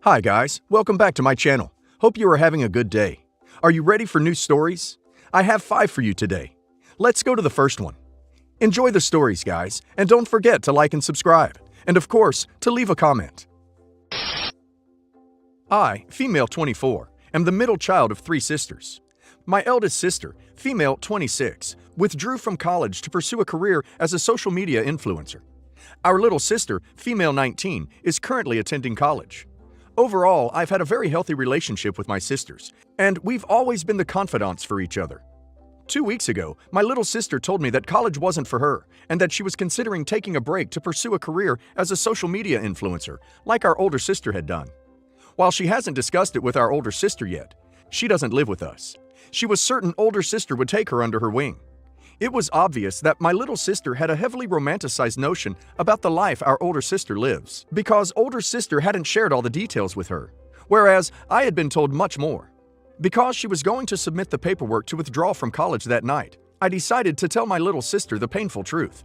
Hi guys, welcome back to my channel. Hope you are having a good day. Are you ready for new stories? I have 5 for you today. Let's go to the first one. Enjoy the stories, guys, and don't forget to like and subscribe, and of course, to leave a comment. I, female 24, am the middle child of 3 sisters. My eldest sister, female 26, withdrew from college to pursue a career as a social media influencer. Our little sister, female 19, is currently attending college. Overall, I've had a very healthy relationship with my sisters, and we've always been the confidants for each other. 2 weeks ago, my little sister told me that college wasn't for her, and that she was considering taking a break to pursue a career as a social media influencer, like our older sister had done. While she hasn't discussed it with our older sister yet, she doesn't live with us. She was certain older sister would take her under her wing. It was obvious that my little sister had a heavily romanticized notion about the life our older sister lives, because older sister hadn't shared all the details with her, whereas I had been told much more. Because she was going to submit the paperwork to withdraw from college that night, I decided to tell my little sister the painful truth.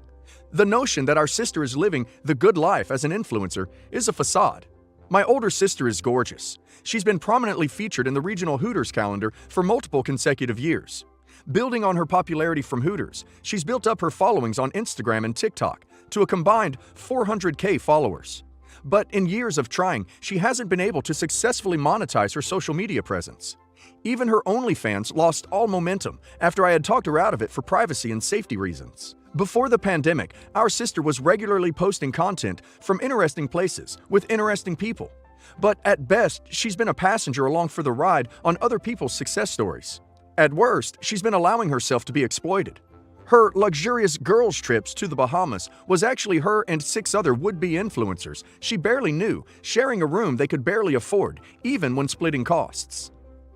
The notion that our sister is living the good life as an influencer is a facade. My older sister is gorgeous. She's been prominently featured in the regional Hooters calendar for multiple consecutive years. Building on her popularity from Hooters, she's built up her followings on Instagram and TikTok to a combined 400K followers. But in years of trying, she hasn't been able to successfully monetize her social media presence. Even her OnlyFans lost all momentum after I had talked her out of it for privacy and safety reasons. Before the pandemic, our sister was regularly posting content from interesting places with interesting people. But at best, she's been a passenger along for the ride on other people's success stories. At worst, she's been allowing herself to be exploited. Her luxurious girls' trips to the Bahamas was actually her and 6 other would-be influencers she barely knew, sharing a room they could barely afford, even when splitting costs.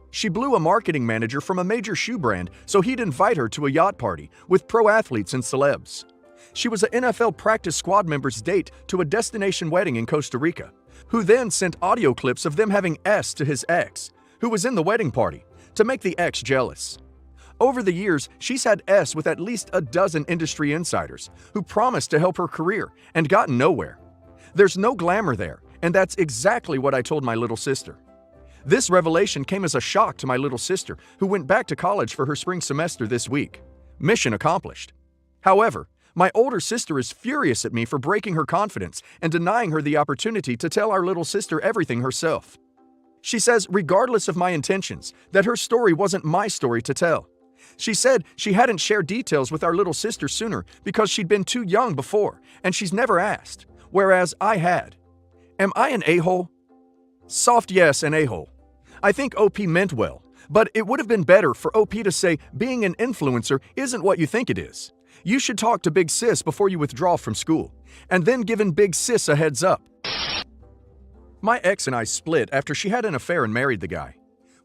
She blew a marketing manager from a major shoe brand so he'd invite her to a yacht party with pro athletes and celebs. She was an NFL practice squad member's date to a destination wedding in Costa Rica, who then sent audio clips of them having sex to his ex, who was in the wedding party, to make the ex jealous. Over the years, she's had sex with at least a dozen industry insiders who promised to help her career and gotten nowhere. There's no glamour there, and that's exactly what I told my little sister. This revelation came as a shock to my little sister, who went back to college for her spring semester this week. Mission accomplished. However, my older sister is furious at me for breaking her confidence and denying her the opportunity to tell our little sister everything herself. She says, regardless of my intentions, that her story wasn't my story to tell. She said she hadn't shared details with our little sister sooner because she'd been too young before, and she's never asked, whereas I had. Am I an a-hole? Soft yes, an a-hole. I think OP meant well, but it would have been better for OP to say being an influencer isn't what you think it is. You should talk to Big Sis before you withdraw from school, and then giving Big Sis a heads up. My ex and I split after she had an affair and married the guy.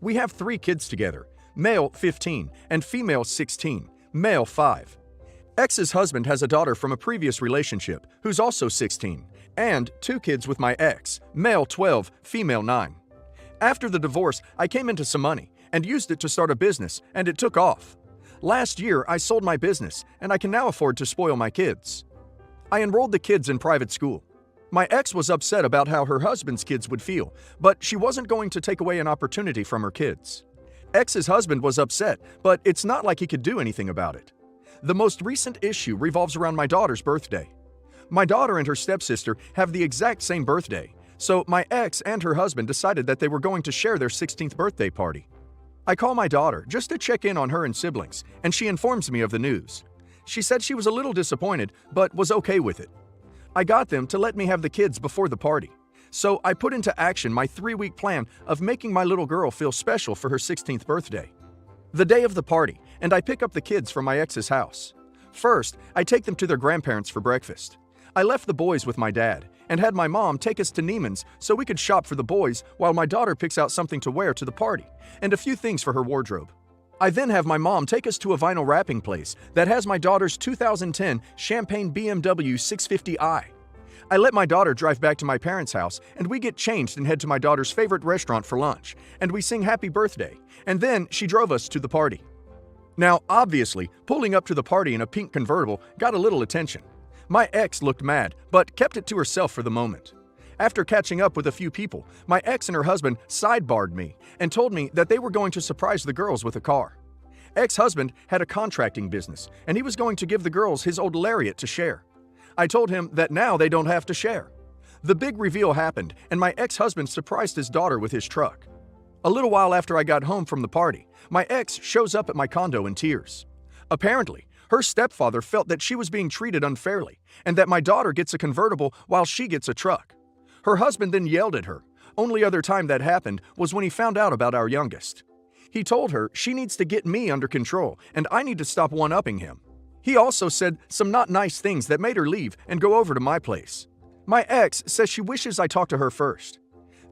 We have 3 kids together, male 15 and female 16, male 5. Ex's husband has a daughter from a previous relationship who's also 16, and 2 kids with my ex, male 12, female 9. After the divorce, I came into some money and used it to start a business, and it took off. Last year, I sold my business, and I can now afford to spoil my kids. I enrolled the kids in private school. My ex was upset about how her husband's kids would feel, but she wasn't going to take away an opportunity from her kids. Ex's husband was upset, but it's not like he could do anything about it. The most recent issue revolves around my daughter's birthday. My daughter and her stepsister have the exact same birthday, so my ex and her husband decided that they were going to share their 16th birthday party. I call my daughter just to check in on her and siblings, and she informs me of the news. She said she was a little disappointed, but was okay with it. I got them to let me have the kids before the party, so I put into action my 3-week plan of making my little girl feel special for her 16th birthday. The day of the party, and I pick up the kids from my ex's house. First, I take them to their grandparents for breakfast. I left the boys with my dad, and had my mom take us to Neiman's so we could shop for the boys while my daughter picks out something to wear to the party, and a few things for her wardrobe. I then have my mom take us to a vinyl wrapping place that has my daughter's 2010 Champagne BMW 650i. I let my daughter drive back to my parents' house, and we get changed and head to my daughter's favorite restaurant for lunch, and we sing happy birthday, and then she drove us to the party. Now, obviously, pulling up to the party in a pink convertible got a little attention. My ex looked mad, but kept it to herself for the moment. After catching up with a few people, my ex and her husband sidebarred me and told me that they were going to surprise the girls with a car. Ex-husband had a contracting business, and he was going to give the girls his old Lariat to share. I told him that now they don't have to share. The big reveal happened, and my ex-husband surprised his daughter with his truck. A little while after I got home from the party, my ex shows up at my condo in tears. Apparently, her stepfather felt that she was being treated unfairly, and that my daughter gets a convertible while she gets a truck. Her husband then yelled at her. Only other time that happened was when he found out about our youngest. He told her she needs to get me under control, and I need to stop one-upping him. He also said some not nice things that made her leave and go over to my place. My ex says she wishes I talked to her first.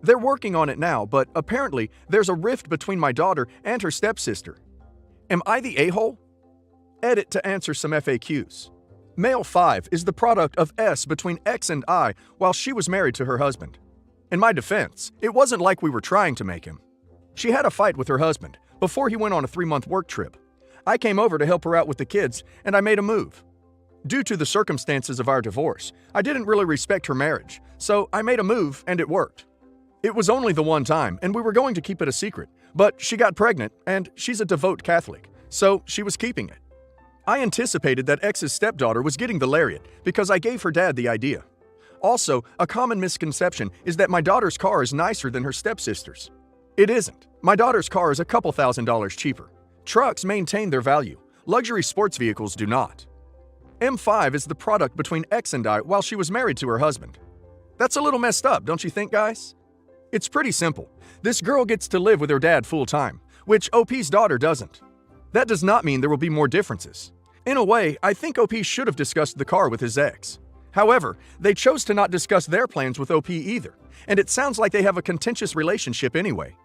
They're working on it now, but apparently there's a rift between my daughter and her stepsister. Am I the a-hole? Edit to answer some FAQs. Male 5 is the product of S between X and I while she was married to her husband. In my defense, it wasn't like we were trying to make him. She had a fight with her husband before he went on a 3-month work trip. I came over to help her out with the kids, and I made a move. Due to the circumstances of our divorce, I didn't really respect her marriage, so I made a move and it worked. It was only the one time, and we were going to keep it a secret, but she got pregnant, and she's a devout Catholic, so she was keeping it. I anticipated that X's stepdaughter was getting the Lariat because I gave her dad the idea. Also, a common misconception is that my daughter's car is nicer than her stepsister's. It isn't. My daughter's car is a couple $1,000s cheaper. Trucks maintain their value. Luxury sports vehicles do not. M5 is the product between X and I while she was married to her husband. That's a little messed up, don't you think, guys? It's pretty simple. This girl gets to live with her dad full-time, which OP's daughter doesn't. That does not mean there will be more differences. In a way, I think OP should have discussed the car with his ex. However, they chose to not discuss their plans with OP either, and it sounds like they have a contentious relationship anyway.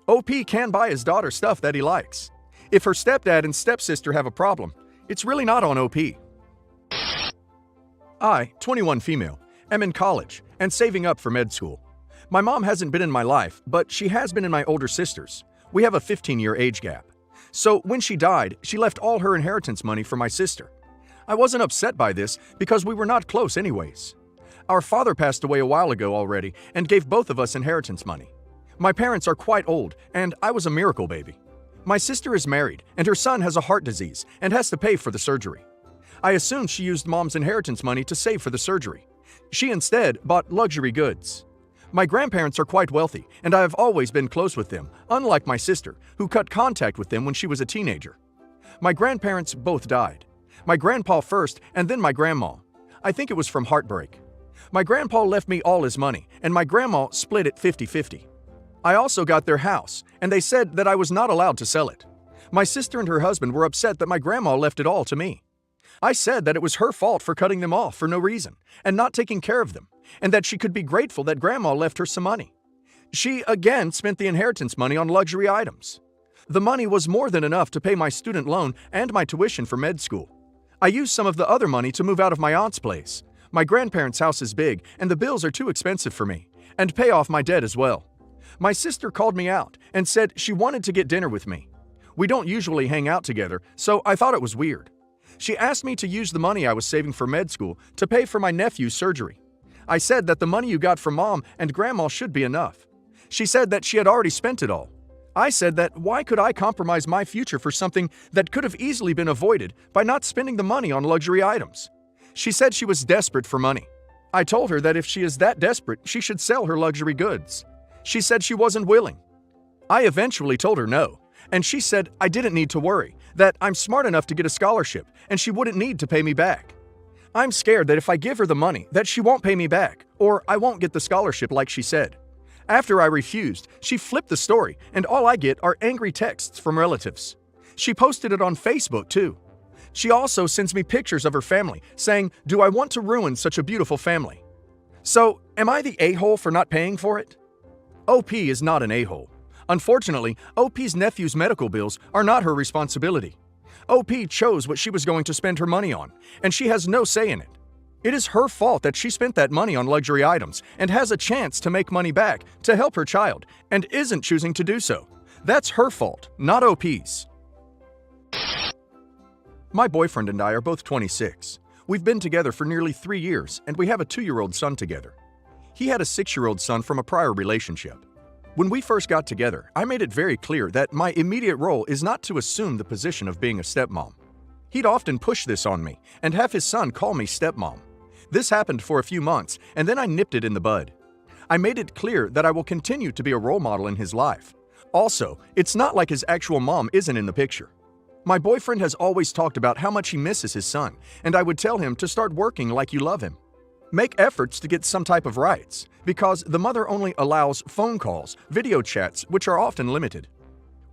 OP can buy his daughter stuff that he likes. If her stepdad and stepsister have a problem, it's really not on OP. I, 21 female, am in college and saving up for med school. My mom hasn't been in my life, but she has been in my older sister's. We have a 15-year age gap. So when she died, she left all her inheritance money for my sister. I wasn't upset by this because we were not close anyways. Our father passed away a while ago already and gave both of us inheritance money. My parents are quite old, and I was a miracle baby. My sister is married, and her son has a heart disease and has to pay for the surgery. I assumed she used mom's inheritance money to save for the surgery. She instead bought luxury goods. My grandparents are quite wealthy, and I have always been close with them, unlike my sister, who cut contact with them when she was a teenager. My grandparents both died. My grandpa first, and then my grandma. I think it was from heartbreak. My grandpa left me all his money, and my grandma split it 50-50. I also got their house, and they said that I was not allowed to sell it. My sister and her husband were upset that my grandma left it all to me. I said that it was her fault for cutting them off for no reason, and not taking care of them, and that she could be grateful that grandma left her some money. She again spent the inheritance money on luxury items. The money was more than enough to pay my student loan and my tuition for med school. I used some of the other money to move out of my aunt's place. My grandparents' house is big, and the bills are too expensive for me, and pay off my debt as well. My sister called me out and said she wanted to get dinner with me. We don't usually hang out together, so I thought it was weird. She asked me to use the money I was saving for med school to pay for my nephew's surgery. I said that the money you got from mom and grandma should be enough. She said that she had already spent it all. I said that why could I compromise my future for something that could have easily been avoided by not spending the money on luxury items? She said she was desperate for money. I told her that if she is that desperate, she should sell her luxury goods. She said she wasn't willing. I eventually told her no, and she said I didn't need to worry, that I'm smart enough to get a scholarship and she wouldn't need to pay me back. I'm scared that if I give her the money, that she won't pay me back, or I won't get the scholarship like she said. After I refused, she flipped the story, and all I get are angry texts from relatives. She posted it on Facebook too. She also sends me pictures of her family, saying, "Do I want to ruin such a beautiful family?" So, am I the a-hole for not paying for it? OP is not an a-hole. Unfortunately, OP's nephew's medical bills are not her responsibility. OP chose what she was going to spend her money on, and she has no say in it. It is her fault that she spent that money on luxury items and has a chance to make money back to help her child and isn't choosing to do so. That's her fault, not OP's. My boyfriend and I are both 26. We've been together for nearly 3 years, and we have a 2-year-old son together. He had a 6-year-old son from a prior relationship. When we first got together, I made it very clear that my immediate role is not to assume the position of being a stepmom. He'd often push this on me and have his son call me stepmom. This happened for a few months, and then I nipped it in the bud. I made it clear that I will continue to be a role model in his life. Also, it's not like his actual mom isn't in the picture. My boyfriend has always talked about how much he misses his son, and I would tell him to start working like you love him. Make efforts to get some type of rights, because the mother only allows phone calls, video chats, which are often limited.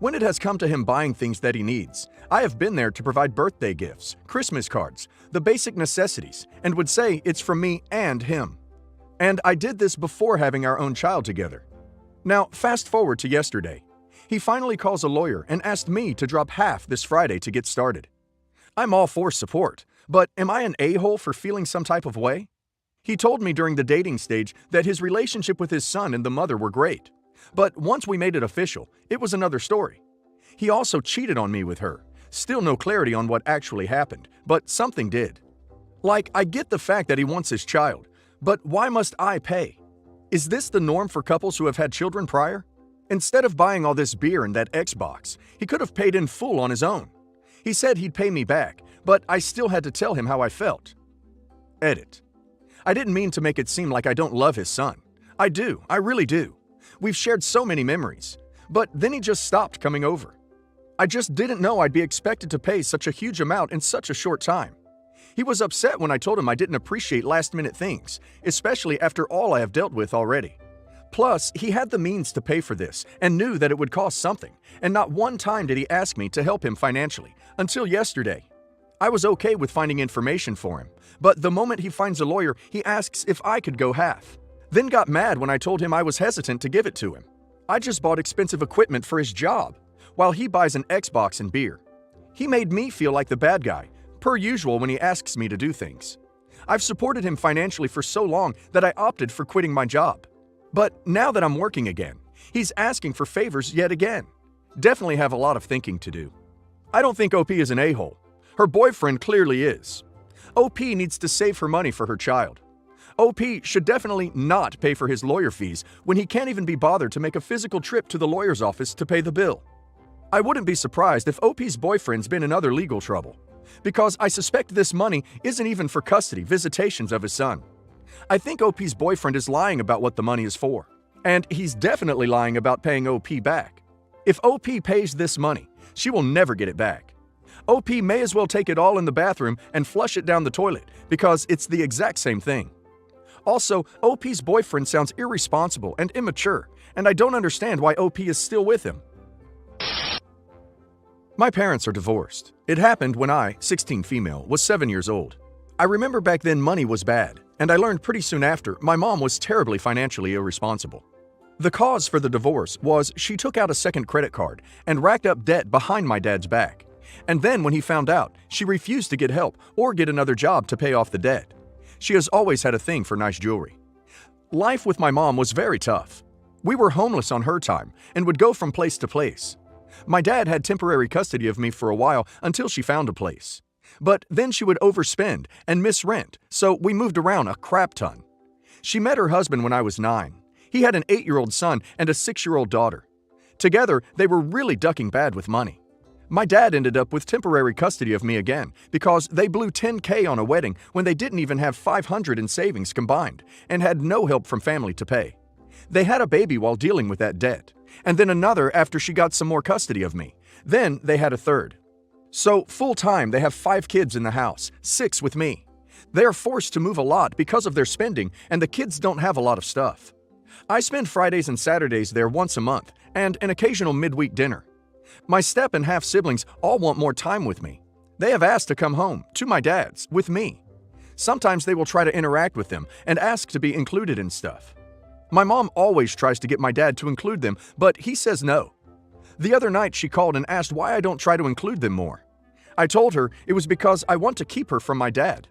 When it has come to him buying things that he needs, I have been there to provide birthday gifts, Christmas cards, the basic necessities, and would say it's from me and him. And I did this before having our own child together. Now, fast forward to yesterday. He finally calls a lawyer and asked me to drop half this Friday to get started. I'm all for support, but am I an a-hole for feeling some type of way? He told me during the dating stage that his relationship with his son and the mother were great. But once we made it official, it was another story. He also cheated on me with her. Still no clarity on what actually happened, but something did. Like, I get the fact that he wants his child, but why must I pay? Is this the norm for couples who have had children prior? Instead of buying all this beer and that Xbox, he could have paid in full on his own. He said he'd pay me back, but I still had to tell him how I felt. Edit. I didn't mean to make it seem like I don't love his son. I do, I really do. We've shared so many memories. But then he just stopped coming over. I just didn't know I'd be expected to pay such a huge amount in such a short time. He was upset when I told him I didn't appreciate last-minute things, especially after all I have dealt with already. Plus, he had the means to pay for this and knew that it would cost something, and not one time did he ask me to help him financially, until yesterday. I was okay with finding information for him, but the moment he finds a lawyer, he asks if I could go half. Then got mad when I told him I was hesitant to give it to him. I just bought expensive equipment for his job, while he buys an Xbox and beer. He made me feel like the bad guy, per usual when he asks me to do things. I've supported him financially for so long that I opted for quitting my job. But now that I'm working again, he's asking for favors yet again. Definitely have a lot of thinking to do. I don't think OP is an a-hole. Her boyfriend clearly is. OP needs to save her money for her child. OP should definitely not pay for his lawyer fees when he can't even be bothered to make a physical trip to the lawyer's office to pay the bill. I wouldn't be surprised if OP's boyfriend's been in other legal trouble, because I suspect this money isn't even for custody visitations of his son. I think OP's boyfriend is lying about what the money is for, and he's definitely lying about paying OP back. If OP pays this money, she will never get it back. OP may as well take it all in the bathroom and flush it down the toilet, because it's the exact same thing. Also, OP's boyfriend sounds irresponsible and immature, and I don't understand why OP is still with him. My parents are divorced. It happened when I, 16 female, was 7 years old. I remember back then money was bad, and I learned pretty soon after my mom was terribly financially irresponsible. The cause for the divorce was she took out a second credit card and racked up debt behind my dad's back. And then when he found out, she refused to get help or get another job to pay off the debt. She has always had a thing for nice jewelry. Life with my mom was very tough. We were homeless on her time and would go from place to place. My dad had temporary custody of me for a while until she found a place. But then she would overspend and miss rent, so we moved around a crap ton. She met her husband when I was 9. He had an 8-year-old son and a 6-year-old daughter. Together, they were really ducking bad with money. My dad ended up with temporary custody of me again because they blew $10K on a wedding when they didn't even have $500 in savings combined and had no help from family to pay. They had a baby while dealing with that debt, and then another after she got some more custody of me. Then they had a third. So full-time they have 5 kids in the house, 6 with me. They are forced to move a lot because of their spending, and the kids don't have a lot of stuff. I spend Fridays and Saturdays there once a month, and an occasional midweek dinner. My step and half siblings all want more time with me. They have asked to come home, to my dad's, with me. Sometimes they will try to interact with them and ask to be included in stuff. My mom always tries to get my dad to include them, but he says no. The other night she called and asked why I don't try to include them more. I told her it was because I want to keep her from my dad.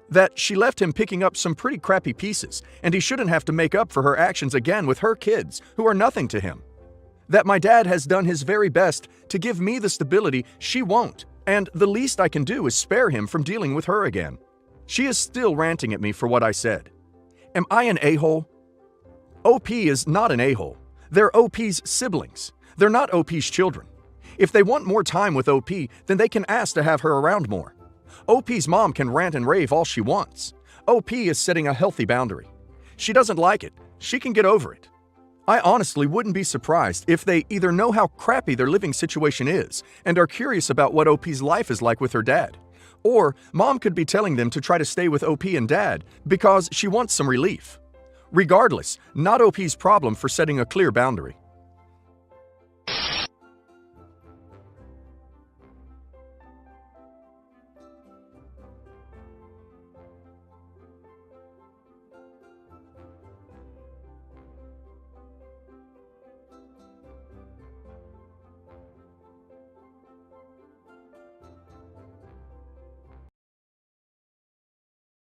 That she left him picking up some pretty crappy pieces, and he shouldn't have to make up for her actions again with her kids, who are nothing to him. That my dad has done his very best to give me the stability she won't, and the least I can do is spare him from dealing with her again. She is still ranting at me for what I said. Am I an a-hole? OP is not an a-hole. They're OP's siblings. They're not OP's children. If they want more time with OP, then they can ask to have her around more. OP's mom can rant and rave all she wants. OP is setting a healthy boundary. She doesn't like it. She can get over it. I honestly wouldn't be surprised if they either know how crappy their living situation is and are curious about what OP's life is like with her dad, or mom could be telling them to try to stay with OP and dad because she wants some relief. Regardless, not OP's problem for setting a clear boundary.